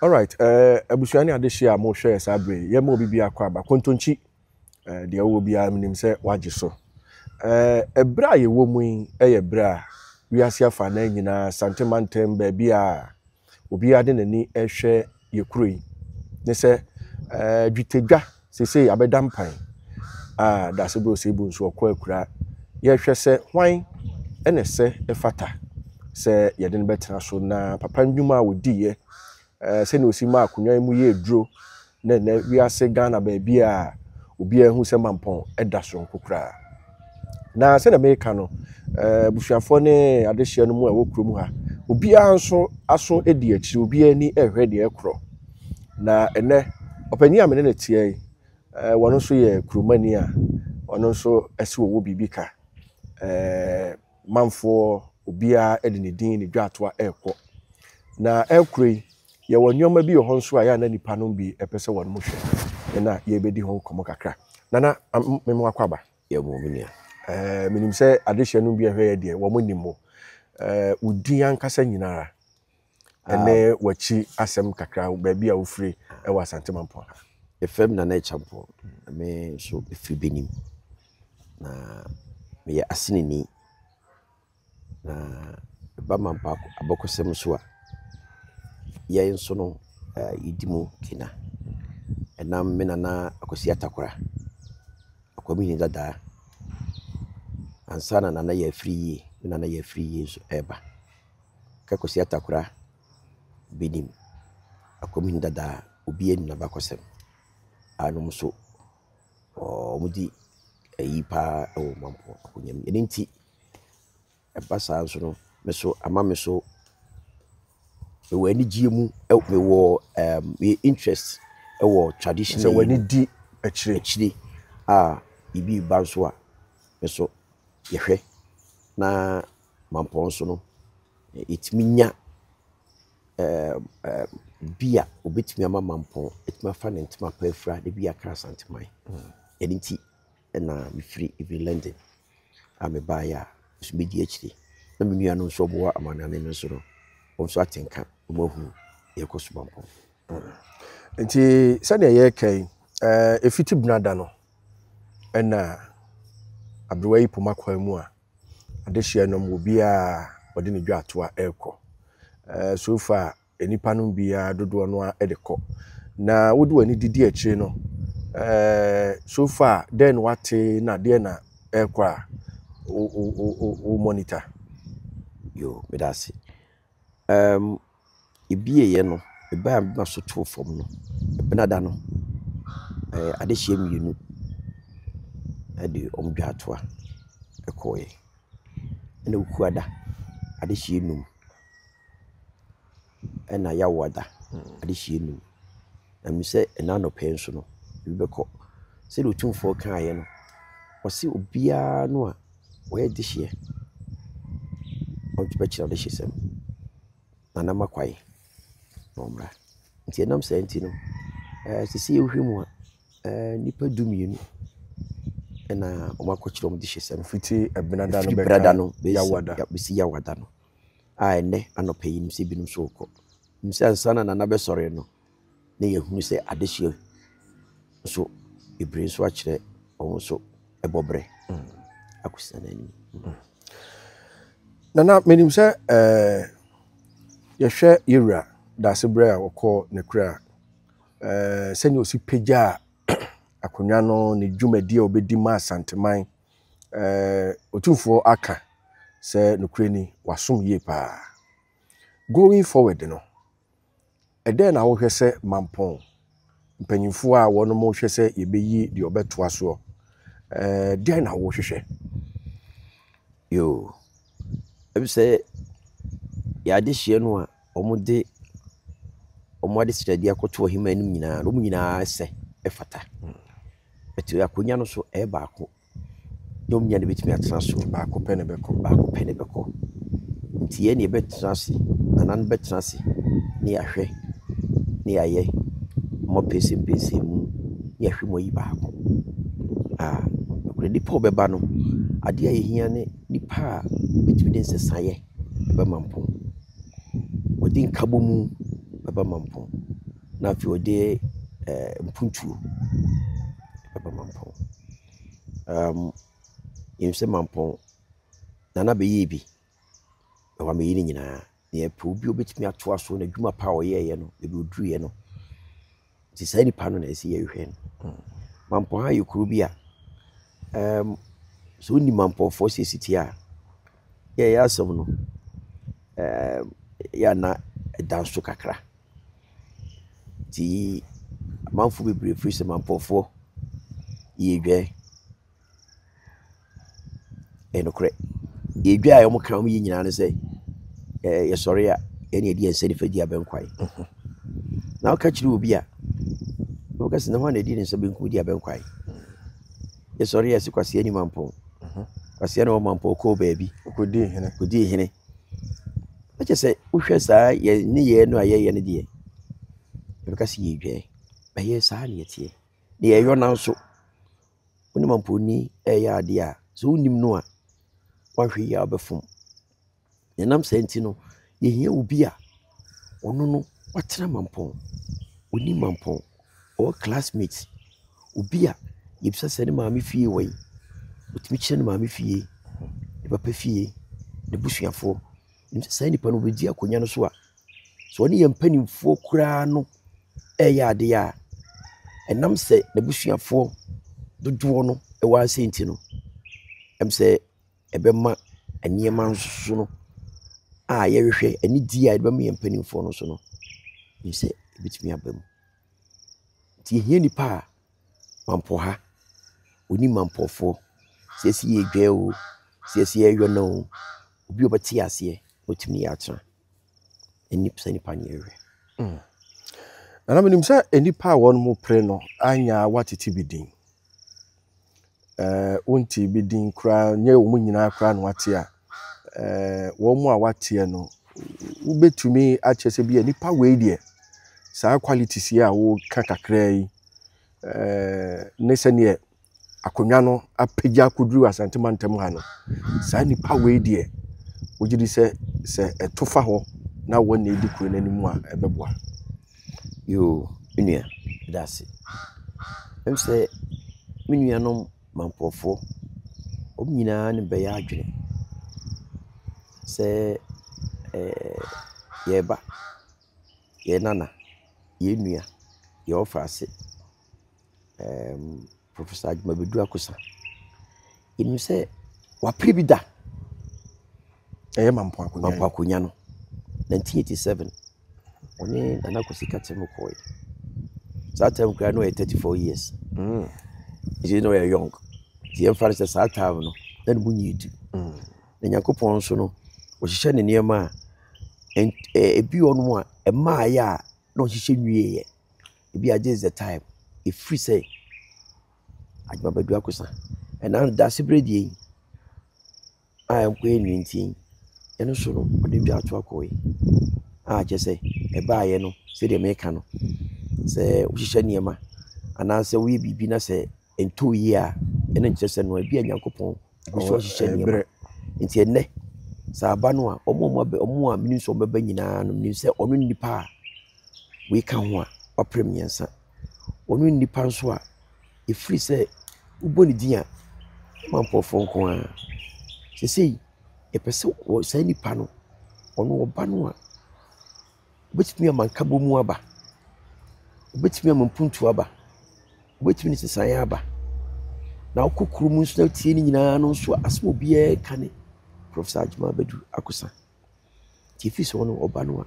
All right, abusuani adehia mo hwe sabre ye mo bibia kwa ba kontonchi de wo bia minim se wage so ebra ye wo mu ye bra wiase afa na nyina santimantem ba bia obi ade nani ehwe ye kuroi ne se dwitedwa sese abedampan da se bro se bu nso okwa akura ye hwe se hwan ene se efata se ye de ne betena so na papa ndwuma wodi ye se ne osima akunwa mu ye duro na wiase Ghana ba bia obi ehu se mampon eda so nkokura na se na meka no busuafo ne adehia no mu a wokrom ha obi anso aso edi akiri obi ani ehwe de ekro na ene opani amene na tie wono so ye kromani a wono so ese wo bibika manfo obi a edi ne din ne dwato a ekọ na ekroi ye wonyoma bi ho nso a ya na nipa no bi epese wono mo hwe na ye bedi ho komo kakra nana memo akwaba ye mo minia minim se adehia no bi ehwe ye de wo mo nimo udi ankasa nyinara ene wachi asem kakra ba bia wo free e wa santemampo efem na champo me so efi benim na me ya asinini na ba mampa abokosem so a ye nso no idimo kina enam me na akosi atakora akwami ni dada ansana na ya free na ya free so eba ka akosi atakora benim akwami ni dada obi enu na bakosem anum so mudi ayipa o mampo akunyam enenti ebasa so no me so ama me so we ani giemu me wo interest e wo tradition so we ni di akire ibi banso a me so yehwe na mampo so no itiminya bia obetimi ama mampo etima fa ne ntima pa afra de bia kra santemai enenti na me free even London me ba ya so be di akire na me nua no so bo amanane no so no onso atenka omahu yekoso mampo nti sane ye kai efiti brada no na abruwai pomakwa mu a adehia no mo bia ode ne dwato a ekọ so far enipa no bia dodo no a edekọ na wodi wani didi akire no so far then what na de na ekọ o monitor yo medasi ibie ye no eba na so to fom no benada no adehia mienu ade omdwato a ekoye ena ukuada adehia num ena yawada adehia num na mi se ena no penso no bibekọ se do tumfo kan ye no wose obia no a we dehia onto bekira de hyesem na makwai nomra nti enam senti no sisi ehwemu a nipa dumienu ena omakọchiro mu de hyesem fiti ebenada no brada no yawada ya bisi yawada no ene anopayin se binum so okọ mse ansana na be sore no na yehunu se adehia so ibre so akire on so ebobre akusana ni nana menim se yehwe yewura da se bre a wokọ nekura senya osi peja akonwa no ne dwumadi a obedi ma santeman otumfo aka se nekura ni wasom ye pa going forward no eden na wo hwe se mampon mpanyimfo a wono mo hwe se yebeyi de obeto aso den na wo hwehwe yo ebi se ya adehia no a omode sitadi akoto himanu nyina se efata etu akonya no so e baako nyom nya ne betimi atena so baako pene beko nti ye ne betena se anan betena se ne yahwe ne yaye mo pese mu ne yahwe mo yi baako nipa obeba no ade ayehia ne nipa betimi de nsesaye be mampon odin kabomu baba mampon na afei ɔde mpuntuo ɛbɛba mampɔn yɛn sɛ mampɔn nana bɛyɛ bi na wamɛyi ne nyinaa na yɛpɛ obi obɛtumi atoa so na adwuma pa a ɔyɛɛyɛ no ebi oduruyɛ no nti saa nipa no na ɛsɛ yɛhwehwɛ no mampɔn ha yɛ kuro bi a sɛ wonni mampɔnfoɔ sɛ ɛsiti a yɛyɛ asɛm no yɛana ɛda nso kakra nti amanfo bebree firi sɛ mampɔnfoɔ yɛdwa ɛnokorɛ yɛdwa a wɔka wɔn yɛ nyinaa no sɛ yɛsɔre a yɛne yɛde yɛn nsa nifa di abɛnkwae na woka kyerɛ obi a woka sɛ na hɔ a na ɛdi ne nsa benkum di abɛnkwae yɛsɔre yɛ sɛ kwaseɛ ni mampɔn kwaseɛ na wɔ mampɔn kɔɔ baabi kɔdii hene ɛkyɛ sɛ wohwɛ saa ne yɛ no a yɛyɛ no deɛ yɛbɛka sɛ yɛdwa bɛyɛ saa ne yɛteɛ na yɛyɔ na nso wone mampɔni ɛyɛ adeɛ a sɛ wonim no a woahwɛ yi a wobɛfom ɛnam saa nti no yɛhia obi a ɔno no watena mampɔn ɔni mampɔn ɔwɔ classmates obi a yɛbisa sɛ ne maame fie wɔ yi ɔtumi kyerɛ ne maame fie ne papa fie ne busuafoɔ nim sɛ saa nipa no wobɛdi akonnwa no so a sɛ ɔne yɛ mpanimfoɔ koraa no ɛyɛ adeɛ a ɛnam sɛ n'abusuafoɔ dodoɔ no ɛwɔ ase nti no ɛm sɛ ɛbɛma nneɛma nso no a yɛhwehwɛ ani di a ɛbɛma yɛ mpanimfoɔ no so no nim sɛ ɛbɛtumi aba mu nti yɛhia nipa a mampɔ ha oni mampɔfoɔ sɛ ɛsi yɛ dwa o sɛ ɛsi yɛ yɔ no o obi ɔbɛte aseɛ ɔtumi yɛ atena sɛ nipa ne yɛhwɛ nana menim sɛ nipa a wɔn mo pere no anya watete bi din wonti bi din koraa nyɛ wɔn nyinaa koraa na wate a wɔn mo a wateɛ no wobɛtumi akyɛ sɛ bi nipa wei deɛ saa qualities yi a woka kakra yi ne sɛneɛ akonnwa no apagya akɔduru asantema ntam ha no saa nipa wei deɛ wogye di sɛ ɛto fa hɔ na wɔn na ɛdi kuro n'anim a ɛbɛboa yo menua da ase ɛm sɛ me nuanom mampɔfoɔ ɔm nyinaa ne bɛyɛ adwene sɛ yɛba yɛ nana yɛ nua yɛ ɔfa ase Professor Adwuma Bɛdu Akosa yɛnim sɛ wapere bi da ɛyɛ mampɔ akonnwa no 1987 ɔne Nana Kwesi Katem kɔɛ saa time koraa no ɔyɛ 34 years nti no ɔyɛ young nti yɛmfa no sɛ saa time no na ne mu nyɛ du na Nyankopɔn nso no ɔhyehyɛ ne nneɛma a ebi ɔnom a ɛmaayɛ a na ɔhyehyɛ nwieɛ ebi a this is the time ɛfiri sɛ Adwuma Bɛdu Akosa ɛna no da ase berɛ die a ɛnkɔyɛ nnwintin ɛno so no ɔde dwa ato akɔɛ a kyɛ sɛ ɛbaayɛ no sɛdeɛ meka no sɛ wohyehyɛ nneɛma anaasɛ woyɛ biribi na sɛ ɛntɔ yie a ɛna nkyerɛ sɛ no ebi a Nyankopɔn bi so ɔhyehyɛ nneɛma nti ɛnnɛ sɛ aba no a ɔmo a menim sɛ ɔbɛba nyinaa no menim sɛ ɔno nnipa a woeka ho a wapere mmiɛnsa ɔno nnipa nso a ɛfiri sɛ wobɔ ne din a mampɔfoɔ nko a sɛsei yɛpɛ sɛ saa nnipa no ɔno ɔba no a wobɛtumi ama nkabɔ mu aba wobɛtumi ama mpuntu aba wobɛtumi ne sesaeɛ aba na wokɔ kuro mu nso na tie ne nyinaa no nso asɛm obiara ka ne Professor Adwuma Bɛdu Akosa nti ɛfiri sɛ ɔno ɔba no a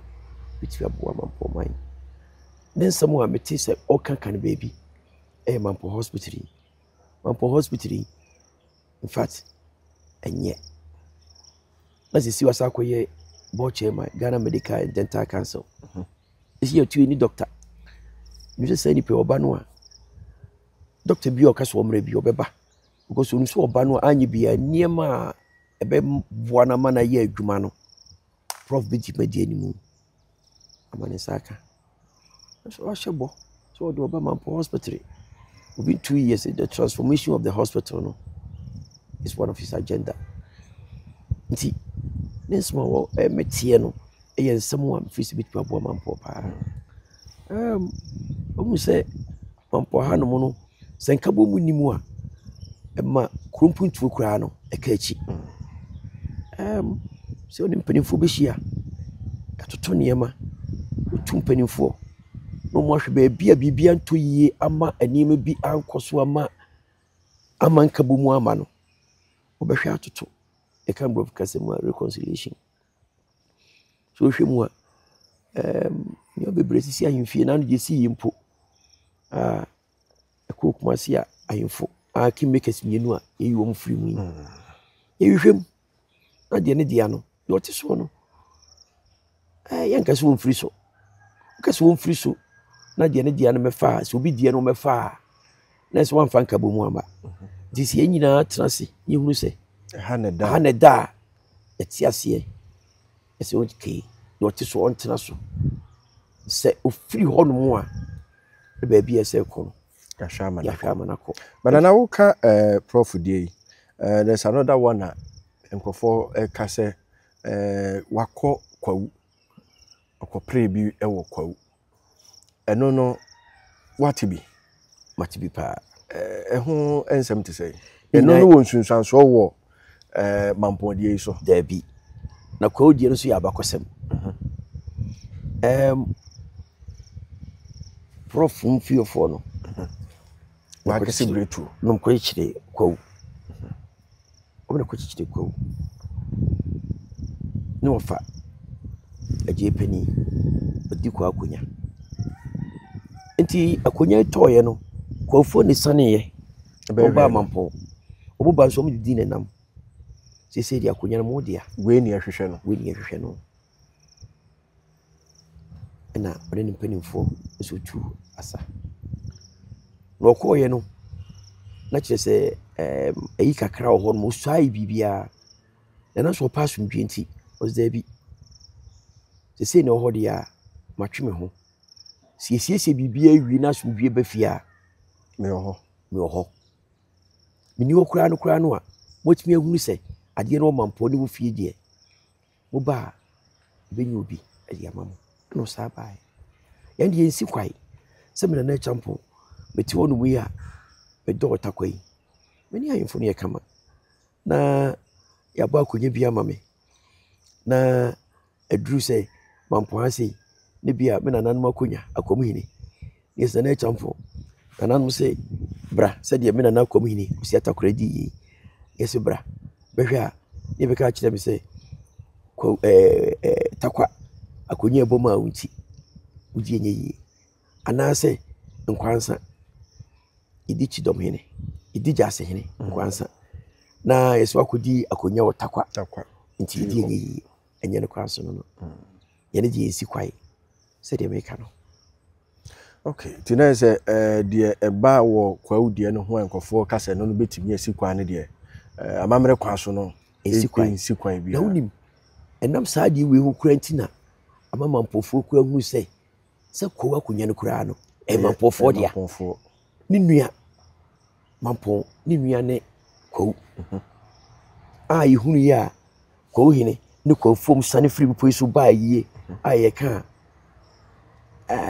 bɛtumi aboa mampɔ man ne nsɛm a mete sɛ ɔka no baabi ɛyɛ Mampɔ Hospital yi Mampɔ Hospital yi in fact ɛnyɛ na sisi wasa akɔyɛ board chairman Ghana Medical and Dental Council esi yɛtu ni doctor ne sɛ nipa ɔba no a doctor bi ɔka so ɔmmerɛ bi ɔbɛba because ɔno so ɔba no a anye bi a nneɛma a ɛbɛboa na ma na yɛ adwuma no prof bi gyima di animu ama ne saka so wahyɛ bɔ so ɔde ɔba Mampɔ Hospital within 2 years the transformation of the hospital no is one of his agenda nti ne nsɛm a metie no ɛyɛ nsɛm a mfiri sɛ bɛtumi aboa Mampɔ paa Omu say mampo ha no no senka bo mu nimu a ma krompuntuo kura no eka echi se oni mpanimfo be hia atoto niema otu mpanimfo no mo hwe ba bia bibia nto yie ama anima bi ankoso ama nka bo mu ama no obehwe atoto e kan bro kasem reconciliation so hwe mu a ni obebre sisi ahemfie na no je si yimpo Kumasi a ayimfo Kingmakers mienu a yeyi wo mfiri mu ye hwehwem na de ne dia no yo te so no ye nka so mfiri so nka so mfiri so na de ne dia no mefa so obi die no mefa na so wan fanka bo mu ama disi ye nyina trase ye hunu se ha ne da eti ase ese okay yo te so on tena so se ofiri ho no mu a ba bia ese ko Kashama nako. But I now Prof Day. There's another one for kase wako kwa prebi ewo kwa. Eno no watibi pa ho ensem te say. Eno no wonsunsan so wo mampodie so. There be. Na kwa odie no so ya bakosem. Prof mfiofo no. Wa kesi bretu no ko chire kwa obna ko chire kwa no fa aje pani odi kwa akonya enti akonya toye no kwa fo ni saneye oba mampo obuba nso mu didi nenam se di akonya no modia we ni ahwehwe no na ode ni panimfo so tu asa no koye no na kire se ayi kakra ho no swai bibia na so pass ntwenti was there bi se no ho dia matwe me ho siesie bibia wi na so bibia bafia me ho mini okura no a motimi ehunu se ade no mampo ne wo fie die wo ba benyu obi ade amamo no sabai yandi ensi kwai se me na champo meti wonu mu ya me do takwai meni ayimfo ne kama na ya ba akonya bi ama me na edru se mampo ase ne bia me nananum akonya akomuhini yes na champo nananum se bra se de me nanan akomuhini osi atakora di yes bra behwe a ne beka kire me se ko takwa akonya eboma unti udi enye yi anase nkwansa idi chidom hene idi jase hene nkwansa na yeso akodi akonya wotakwa nti idi enye ne kwanso no ye ne di ensi kwai se de meka no okay tina se de eba wo kwa udie no ho enkofo kase no betimi esi kwan ne de amamre kwanso no ensi kwan bi na unim enam saa di we ho kurantina amamampofo ku ahu se kwa akonya no kura no mampofo dia ni nua mampo ni nua ne kwa ihunu ya kwa hine ne kwa fom sane free po so ba yie ye ka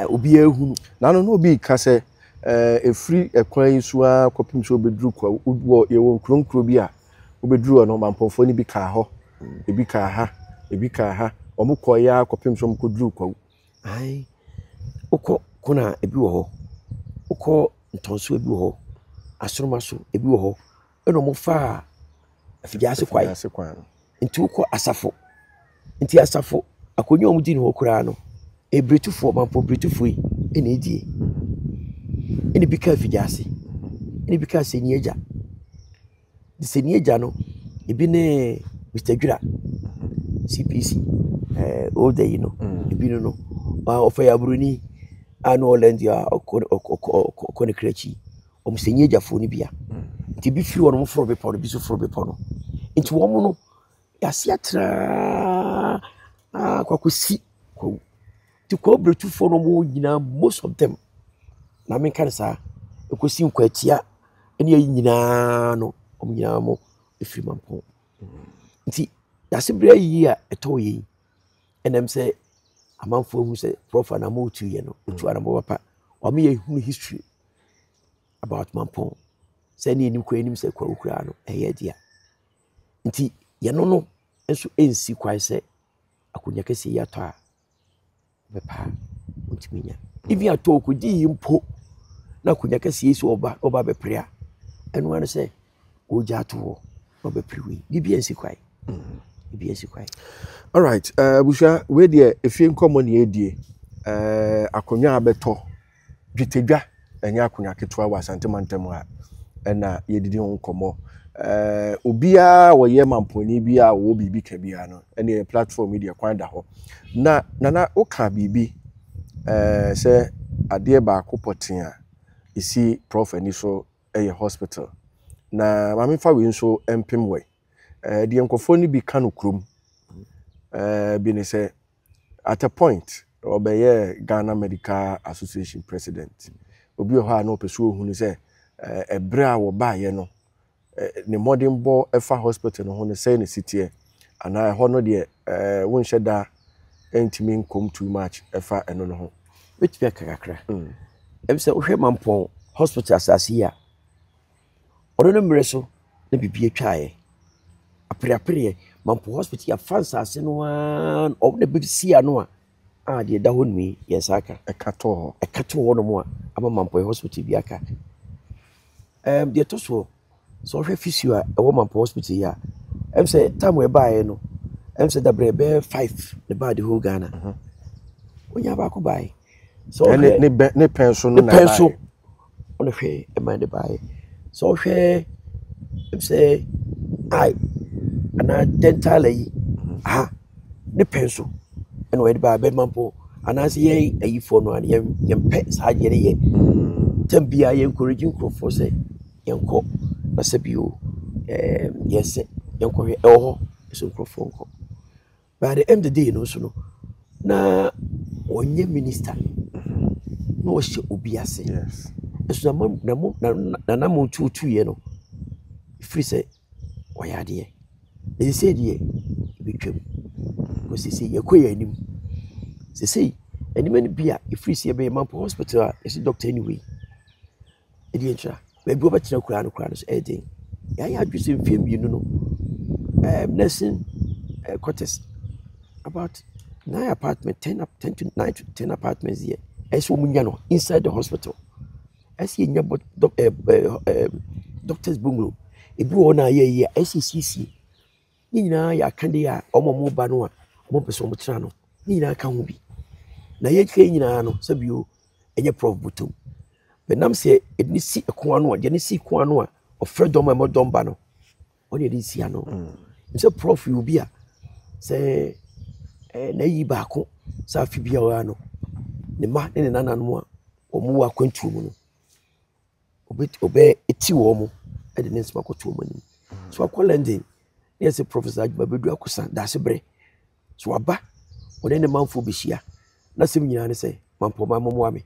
obi ehunu na no obi ka se free ekwan so a kopim so obedru kwa wo ye won kronkro bi a obedru no mampofo ni bi ka ho ebi ka ha omukọ ya kopim so mkodru kwa ai uko kuna ebi wo ho uko ntonso ebi wo ho asoromaso ebi wo ho eno mo fa afidiase kwai nti uko asafo nti asafo akonyo omudi ne ho kura no ebretufo mampo bretufo yi ene edie ene bika afidiase ene bika senieja di senieja no ebi ne Mr. Dwura CPC old day no ebi no ofaya bruni anu olendia okone krechi omsenyeja foni bia nti bi firi wono mforo bepo no bi so foro bepo no nti wo mo no yase atra kwakosi ko ti ko bretu fo no mo nyina most of them na men kan sa ekosi nkwatia ene yi nyina no omnyina mo efiri mampo nti yase bra yi a eto yi enem se amanfo hu say prof na mo tu ye no tu ana mo papa o me hu history about Mampong say ni nim kwa nim say kwa ukura no eye dia nti ye no enso ensi kwai say akonya kese ya to a bepa untiminya ibi ato ko di mpo na akonya kese yesu oba beprea eno ane say oja to oba priwi bibi ensi kwai bibi ensi kwai. All right, busha we dey efie nkomo na edie akonya abeto dwetedwa enya akonya ketwa wa Asante Mantam ha na yedidi ho nkomo obia wo ye mamponi bia wo bibi ka bia no ene platform media kwanda ho na nana oka bibi say ade ba akopoten a isi prof ani so hospital na mamefa we nso empem we de enkofo ni bi kanu krom bi ne say at a point obeye Ghana Medical Association president obi ho a no peso hu ni say ebra wo ba ye no ne modern bo efa hospital no ho ne say ne sitie ana ho no de won hyeda entimi nkom too much efa eno no ho wetia kakra say ohwe Mampong hospital asasi ya odo no mre so na bibie twae apre Mampong hospital ya fansa ase no an o na bibisi ano a de da ho nwi yesaka ekato ho no mo ama Mampong hospital bi aka de to so ohwe physio a wo Mampong hospital ya say time we buy no say da brebe 5 the bad whole Ghana onya ba ko buy so ne penso no na penso on hwe e mind buy so hwe say I ana dental yi ne penso and we buy bed Mampong ana say ye ayi for no an yem pe sa je ye tambia ye encouraging crofo say yenko na sabio yes yenko hwe eho so crofo nko by the end of the day no so no na onye minister no she obiase yes so na mo tutu ye no free say oyade they say die betwem ko say ye koya anim say anim ni bia free say be Mampong hospital is doctor anyway e die ntra be bi obetena kura no so edin ya adwese mfiem bi no nursing quarters about 9 apartments, 10 to 9 to 10 apartments here. As woman inside the hospital. As you know, doctor's bungalow. If you want a year, SCC. Nina ya candia, Omo Banua, Omo Pesomotrano. Nina can be. Na yet came no, Sabio, and your prof butum. But Nam say, it needs see a quanoa, Jenny Quanoa, or Fredom and Modombano. Only this yano. It's a prof you be a say. Na yi baako sa fi bia wa no ne ma ne nana no o mu wa kwantu mu no obe eti wo mu e de nsema kwato mu ni so akolending ne se professor Ajuma bedu akosa da se bre so aba o ne manfo behia na sem nyina ne se Mampong ma mo ame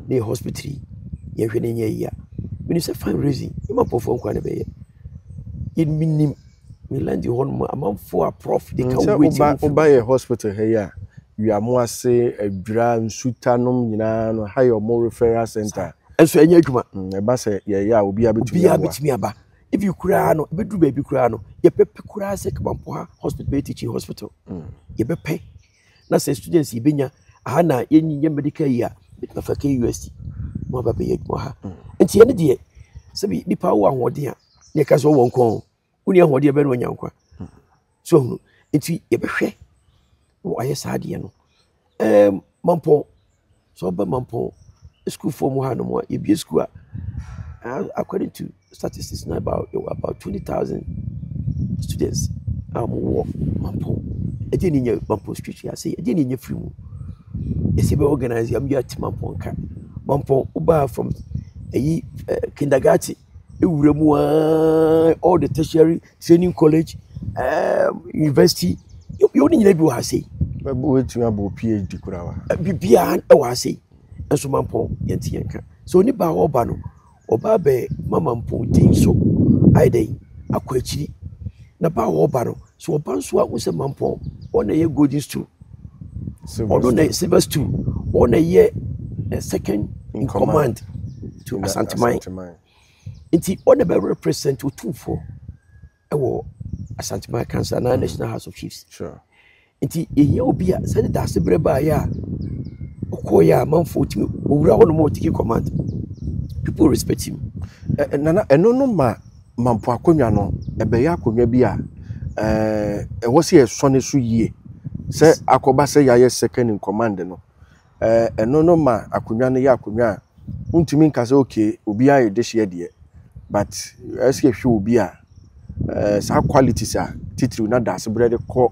ne hospital ye hwe ne nya yi a me se fine reason e Mampong fo nkwa ne be ye in minim Milandi hon amanfo a prof de ka waiting oba ye hospital here you are more say adura nsutanom nyina no high or referral center enso enya adwuma e ba say ye ya obi abetumi aba if you kura no bedu ba bi kura no ye pepe kura say Mampong hospital be teaching hospital ye bepe na say students ye benya aha na yenyi medical year bit na fa ka university mo ba be ye adwuma ha enti ye ne de sabi nipa wo ahode a ne ka so won kon uni ahode e be no nyankwa so enti ye behwe wo aye saade no Mampong so ba Mampong school for mo ha no mo ye bi school according to statistics now about 20,000 students wo Mampong e je ni nya Mampong street ya say e je ni nya free mu e se be organize am ya Mampong ka Mampong uba from kindergarten all the tertiary training college university you only need to say wetin about PhD kurawa bibia e wa say enso Mampong yenti yanka so ni ba oba no oba be Mampong din so aidai akwachiri na ba oba no so oba nso a wo se Mampong ona ye golden stool Ono na Silver Stew ono ye second in command to Asanteman nti ono be represent Otumfo ewo Asanteman Council na National House of Chiefs nti ehia obi a se da sebre ba ya okoya manfo timi owura hono mo tiki command people respect him nana eno no ma mampo akonwa no ebe ya akonwa bi a ewo se esone so yie se akoba se ya second in command no eno no ma akonwa no ya akonwa untimi nka se okay obi a yedehye de but ese hwe obi a sa qualities a titiri na da sebre de ko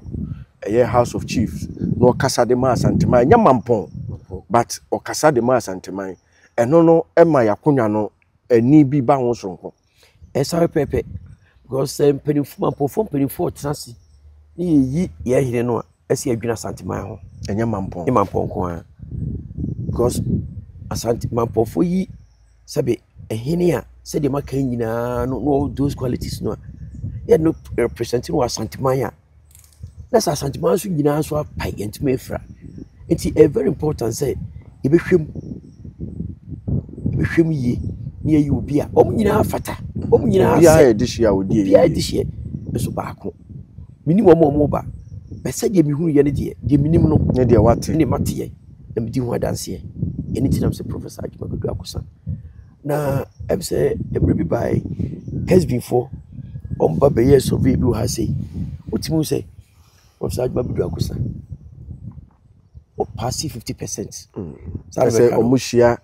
House of Chiefs no kasa de ma Asanteman nya mampon but o kasa de ma Asanteman eno no ema yakonwa no ani bi ba ho sonko sorry pepe because penifo transi ni ye hire no ese adwina Asanteman ho enya mampon ko because Asanteman pofo yi sabe ehene a se de maka nyina no all those qualities no ye no representing Asanteman a that's Asanteman so nyina so apai entime fra nti very important say e behwem yi ni ayi obi a omu nyina afata omu nyina ase ya edishi a odi ya edishi so baako minim omo ba be se je mihunu ye ne de minim no ne de wate ne mate ye na medi hu adanse ye eni tinam se Professor Adjuma Badu Akosa na em se emre bi bai has been for omba be ye survey bi ha say otimu say Professor Adjuma Badu Akosa o pass 50%. Say omushia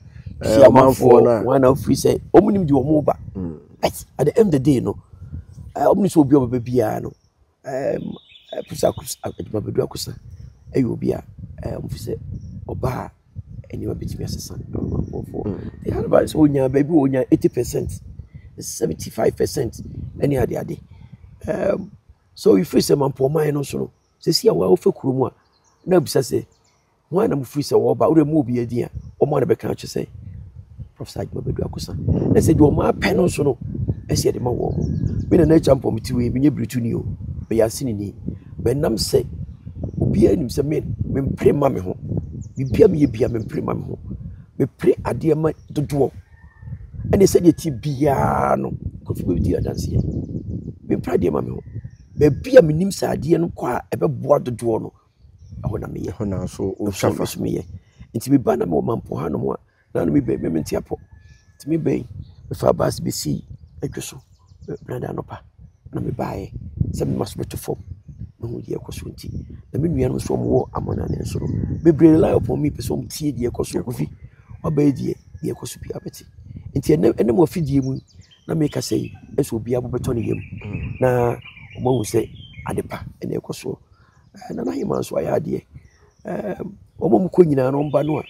manfo na one of free say omunim di omo ba. At the end of the day no omni so obi oba bia no Professor Adjuma Badu Akosa ayi obi a omfi say oba eni wabitimi asesa manfo they had about so onya baby onya 80% 75% any ade so if we say manfo man no so no say see awa ofa kuromu a na bisa say one am free say wo ba ure mu obi adi a omo na be kan che say Professor Adjuma Badu Akosa na say do ma pen no so no ese de ma wo mo me na champo mti we me nyebretu ni o be yasini ni be nam say obi anim say me prema me ho bibia me bia me prema me ho me pre ade ma dodo ene say de ti bia no ko fi be di adanse me pre ade ma me ho be bia me nim say ade no kwa ebe boa dodo no ahona me ye hona so o shafa me ye nti me ba na me mampo ha no mo na no me be me ntiapo nti me be me fa bas be si edwoso branda no pa na me bae se me maso beto fom no hu die ekoso nti na me nua no so mo amona ne so me bre rely upon me person tie die ekoso kofi oba die ekoso bi abeti nti ene mo afidie mu na me ka sei eso bi abobeto ne yem na omo hu se adepa ene ekoso na na hima so ayade omo mu ko nyina no mba no a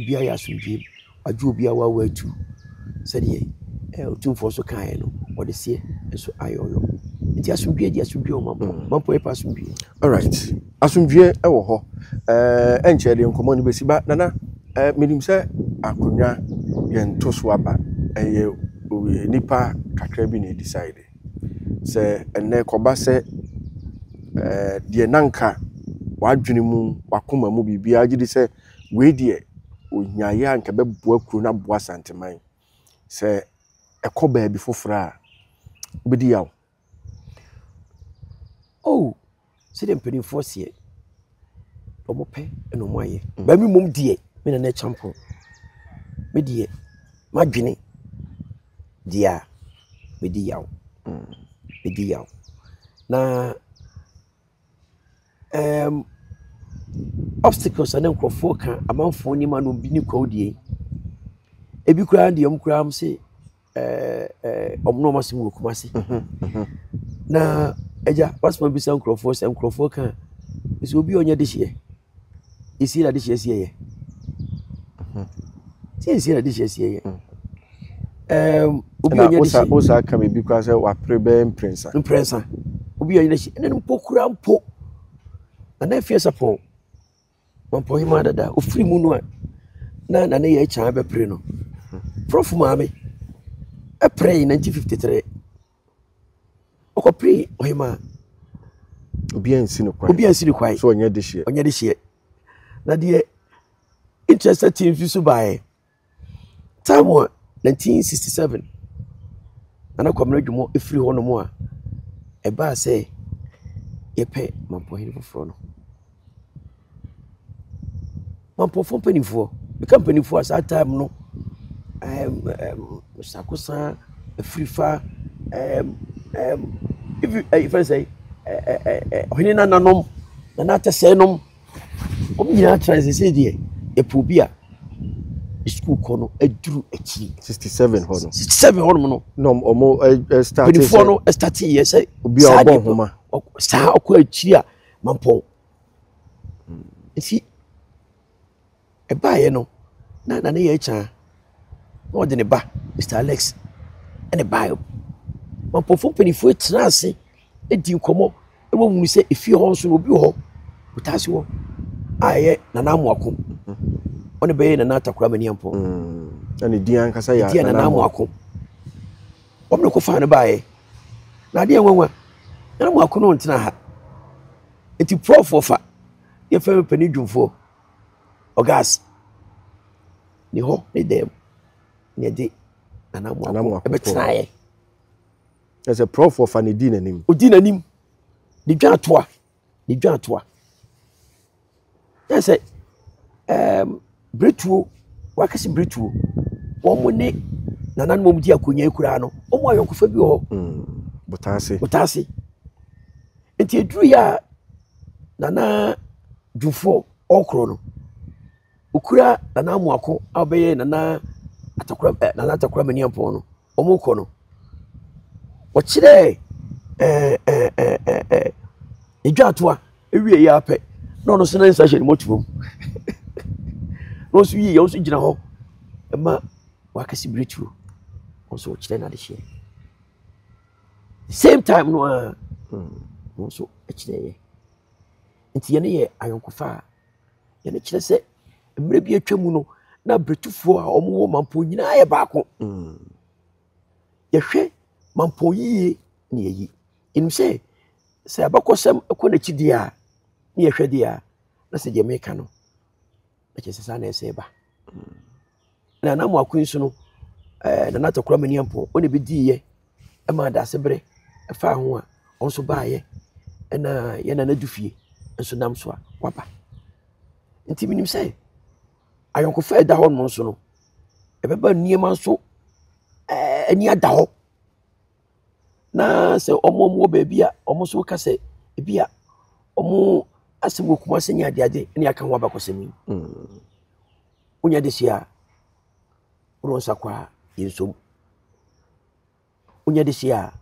bia ya asumdie adwo bia wa wa atu sɛdeɛ Otumfo so kae no wɔde sie nso ayoyo nti asumdie di asumdie o mampo epa asumdie all right asumdie ɛwɔ hɔ ɛnkyɛ de nkɔmɔ no besi ba nana menim sɛ akonwa yɛn to so aba ɛyɛ nipa kakra bi na decide sɛ ɛnɛ kɔba sɛ deɛ nanka wadwene mu wakoma mu bibia agye de sɛ we deɛ onyaye anka bɛboa kuro na boa Asanteman sɛ ɛkɔ baabi foforɔ a bedi yaw sɛ de mpanimfoɔ seɛ ɔmo pɛ ɛna ɔmo ayɛ ba mi mom deɛ me na champion me deɛ madwene deɛ a medi yaw na obstacles and nkrofo ka amanfo ni ma no bi ni kwa odie ebi kura de kura am se omno ma se wo kuma se na eja pasma bi se nkrofo ka isi obi onya de hye isi na de hye sie ye isi na de hye sie ye obi onya de hye osa ka me bi kwa se wa prebe imprensa obi onya de hye ene mpo kura mpo na fie sapo mampo hima dada ofiri mu no a na ne ye chan be pre no prof maame e pre in 1953 oko pre ohima obi ansi no kwai so onye de hye na de interested teams so by time 1967 na kwamna dwumo efiri ho no mo a eba say yepe mampo hini foforo no mampo fo penifo the company for at time no sakosa efiri fa if I say hini nanom na atese nom nyina transition dey epobia school kono aduru achi 67 ho no 67 ho no no omo start before no start here say obi obon homa sa akọ achi a mampo enti ebaaye no na ye cha no de ne ba Mr Alex ene baayo mampo fo penifo trance edi nkomo e wo mu se efi ho so obi ho utase wo aye na amuako one be na atakura mani ampo na di ankasa ya na amuako omno ko fa ne baaye na de enwanwa na amuako no ntena ha enti prof ofa ye fa pani dwumfo ogas ni ho ne dem ne de na amuako e betena ye as a prof ofa ne di nanim ni dwa atoa yes bretuo wakasi bretuo wo ne nanan mom di akonya ekura no omo ayokofa bi ho botase enti eduru ya nana dufo okro no okura nana amuako abeye nana atakura mani ampo no omo ko no wo kire edwa atoa ewie ya ape no so na nsa hye ni motuom no so yi ya so gina ho ema wakasi bretuo also kire na de hye same time no no so kire ye nti ye ne ye ayonkofa ye ne kire se emre bi atwamu no na bretufo a omo mampo nyina ye baako ye hwe mampo yi ne yi inse se abakosem ekona chidia ne ye hwe dia na se Jamaica no na che sesa na ese ba na na mo akunsu no na natakura mani ampo one bi diye e ma da sebre e fa ho a onso baaye e na ye na dufie enso nam so a waba nti minim se ayonko fa da ho no nso no e beba niema nso ani ada ho na se omo baby a omo so ka se ebia omo asemo kuma se nya ade ne aka ho abakosemi unya de sia uronsa kwa yinsom unya de sia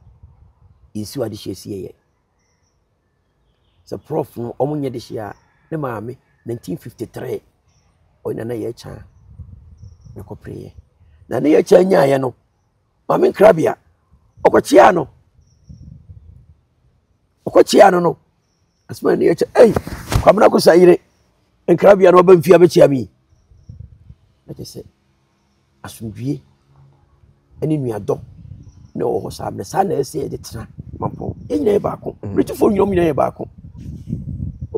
yinsi wa de sia ye so prof no omo nya de sia ne maame 1953 oyina na ye cha ne ko preye na ne ye cha nya ye no maame krabia okochia no asma ne ye cha kwamna ko sayire nkrabia no ba mfia be chia mi na kese asundwie ani nuado na wo sa na sa na ese de tena mampo enyina ye baako bitufo nyina ye baako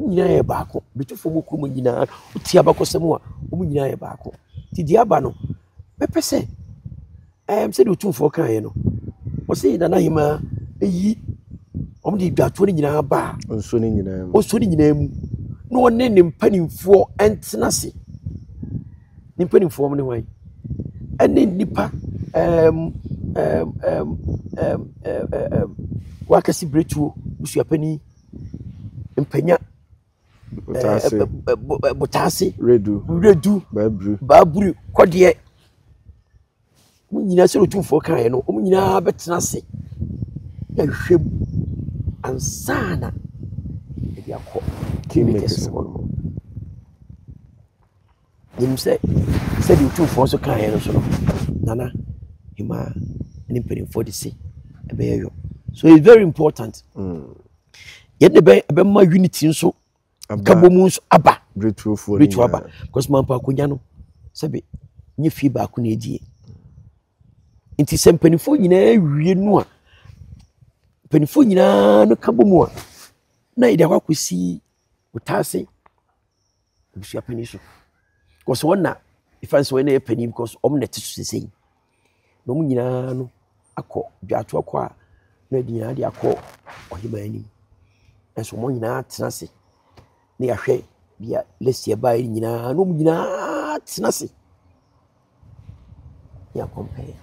nyina ye baako bitufo mu kumu nyina uti abakosem a nyina ye baako ti di aba no pepese se de utumfo kan ye no o se na hima eyi di dwato ni nyina ba onso ni nyina mu no one ne mpanimfo entenase ni mpanimfo mo ne hwan ene nipa wakasi bretuo busuapani mpanya botase redu baburu kodie mu nyina se otumfo kan ye no mu nyina betenase ya hwem ansana ebi akọ kimakers nim se di otumfo so kan ye no so no nana hima ni penifo de se ebe yo so it's very important yede be ma unity nso kabomu nso aba bretuo aba because mampa akonya no sebe nye fie ba ko na edie nti se penifo nyina wie no a penifo nyina no kabomu a na ide akwakosi utase busua pani so because one na if I say na pani because net so say no mu nyina no akọ dwato akọ a na di nyina de akọ ohima anim enso mo nyina tena se na yahwe bia lesia ba nyina no mu nyina tena se ya compare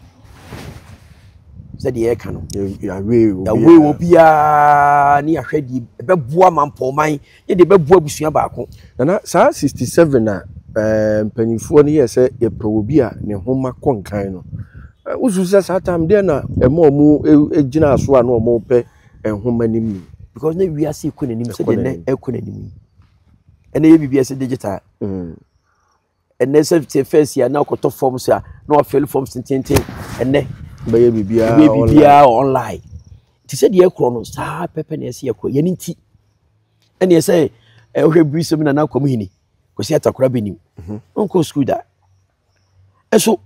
said ye ka no ya we obia ni yahwe di beboa mampoman ye de beboa busua baako na saa 67 na mpanyinfo no ye se ye pe obi a ne homa konkan no ususa saa time de na emo ejina so a na omo pe homa nim because na wiase ko nanim se de na ekonanim ene ye bibia se digital ene se face ya na okoto forms ya na fill forms tintin ene be bibia online ti se de ekro no saa pepe na ese ekro ye nti ene ye se ohwe brisem na na komhini kosi atakora benim onko school da eso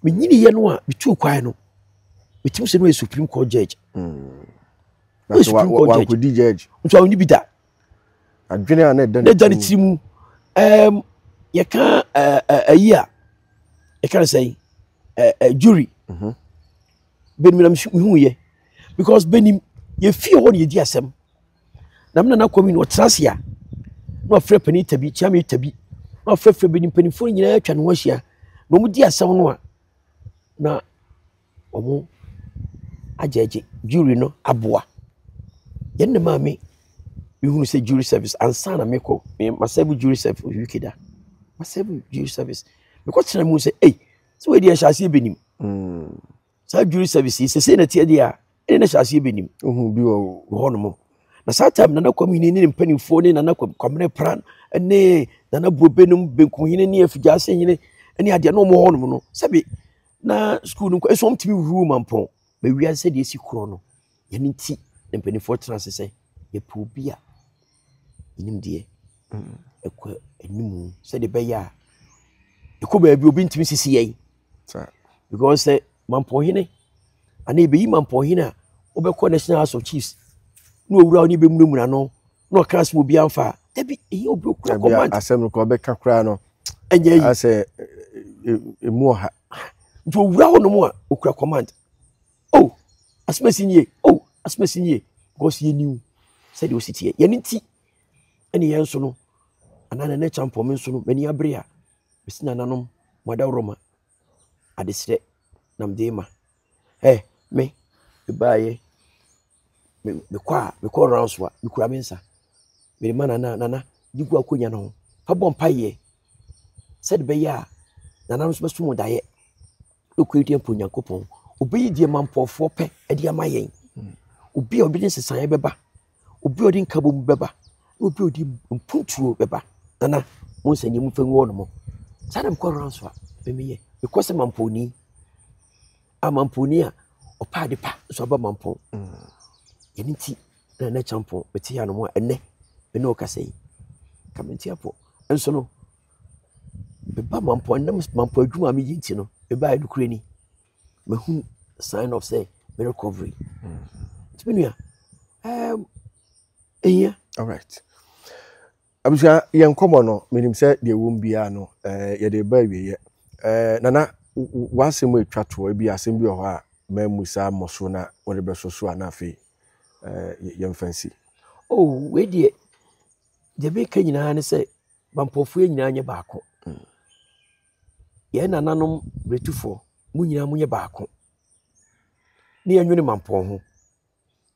menyini ye no a bitu kwai no bitu se no Supreme Court judge that's what could judge nso oni bida adwene a na dan timu ye kan ayi a e kan say jury benim na hu ye because benim ye fie ho ye di asem na me na komi no trasia no afre pani tabi chiame tabi no afre benim panifo nyina atwa no hia no mu di asem no a na omo ajeje jury no aboa ye ne maame you say jury service and sana meko me masebu jury service wikida masebu jury service because tena mu say hey so we dey shase benim sa jury service is say na tie dia ene na shase benim bi wo no mo na sa time na komini ni mpanimfo ni na komne plan ene na bobenum benku hine ni afija se hine ene ade no mo ho no no sabi na school no eso mtimi room ampon be wi se de esi kro no ye nti mpanimfo trans se ye pobia inim de ekwa enimu se de be ya ekọ ba bi obi ntimi sisi yei because say mampo hine ana be yi mampo hine a obekọ National House of Chiefs no owura oni be munamuna no no class mo bi amfa debi eyi obi okura command asem ko be kakra no enye yi ase emu ha do owura ho no mo a okura command oh asmasinye because ye new said you sit here ye nti ene ye nso no anana na champo me nso no mani abre a bisina nanom mwada roma adesre namdema me baye me kwa ranswa me kura mensa me mana na digu akonya no fa bom paye said be ya nana nso beso mo daye okwedi emponya kopon obeyi die mampofo pe ade amayen obi obi din sesan beba obi odin kabo beba obi odin mpuntuo beba nana mo nsani mu fanwo no mo sadam kwa ranswa be meye because mamponi amamponi a opa de pa so ba mampon yeniti na champo beti ya no mo enne ene okasai kamenti apo enso no be ba mampon na mampon adwuma me yinti no be ba edukure ni mehu sign of say recovery tibinua all right abuja yen komo no menim se de wom bia no ye de ba wiye nana wasem atwa to bi asem bi ho a mamusa moso na wode besoso ana afi yen fancy oh we de be ka nyina ne se bampofu nyina anye baako ye nananom retufo mu nyina munye baako ni enwene mampon ho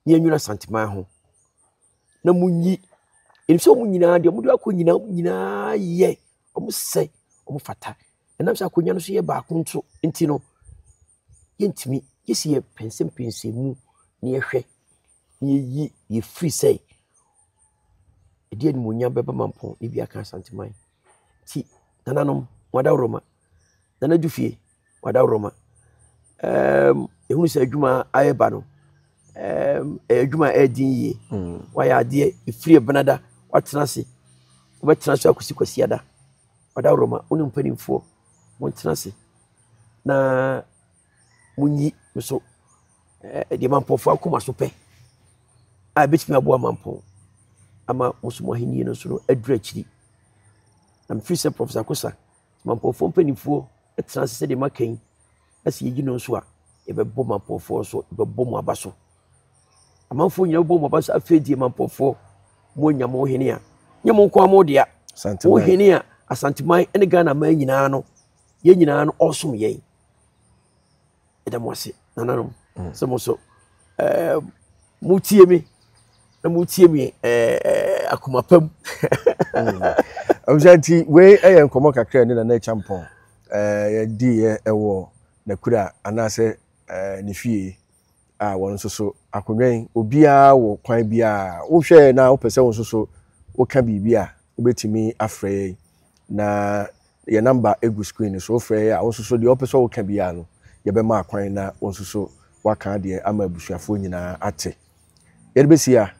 ni enwene santima ho na munyi enso mu nyina de mu de akonyina ye omu se omu fata enam sha akonya no so ye baako nto enti no yentimi yesi ye pensem mu ni ehwe ni ye free say edi eni munya beba mampon ni bia kan santiman ti nananom wada roma nana dufie wada roma ehunu se adwuma ayeba no adwuma edin ye waya ade free benada watena se wobetena so akosi ada wada roma onu mpanimfo wontena se na munyi so de mampofo akoma so pe a betimi aboa mampon ama musumo hini no so no adura chiri na mfiri sɛ Professor Kosa mampɔfoɔ mpanimfoɔ ɛtena ase sɛdeɛ maka yi ɛsɛ yɛgyi no nso a yɛbɛbɔ mampɔfoɔ so yɛbɛbɔ mu aba so amanfoɔ nyina bɔ mu aba so afei die mampɔfoɔ mo nya mo hene a nyɛ mo nko amo dea mo hene a Asanteman ne Ghana man nyinaa no yɛn nyinaa no ɔsom yɛn ɛda mo ase nananom sɛ mo so mutie me na mutie me akoma pam Amjanti we ɛyɛ nkɔmɔ kakra ne na champon yɛdi ɛwɔ nakura anase ne fie a wɔn nso so akonwen obiara wɔ kwan bia wo hwɛ na wo pɛsɛ wo nso so wo ka biribi a wobɛtumi afrɛ na yɛ number egu screen so frɛ a wo nso so deɛ wo pɛsɛ wo ka bia no yɛbɛma akwan na wo nso so waka deɛ ama abusuafoɔ nyinaa ate yɛde besia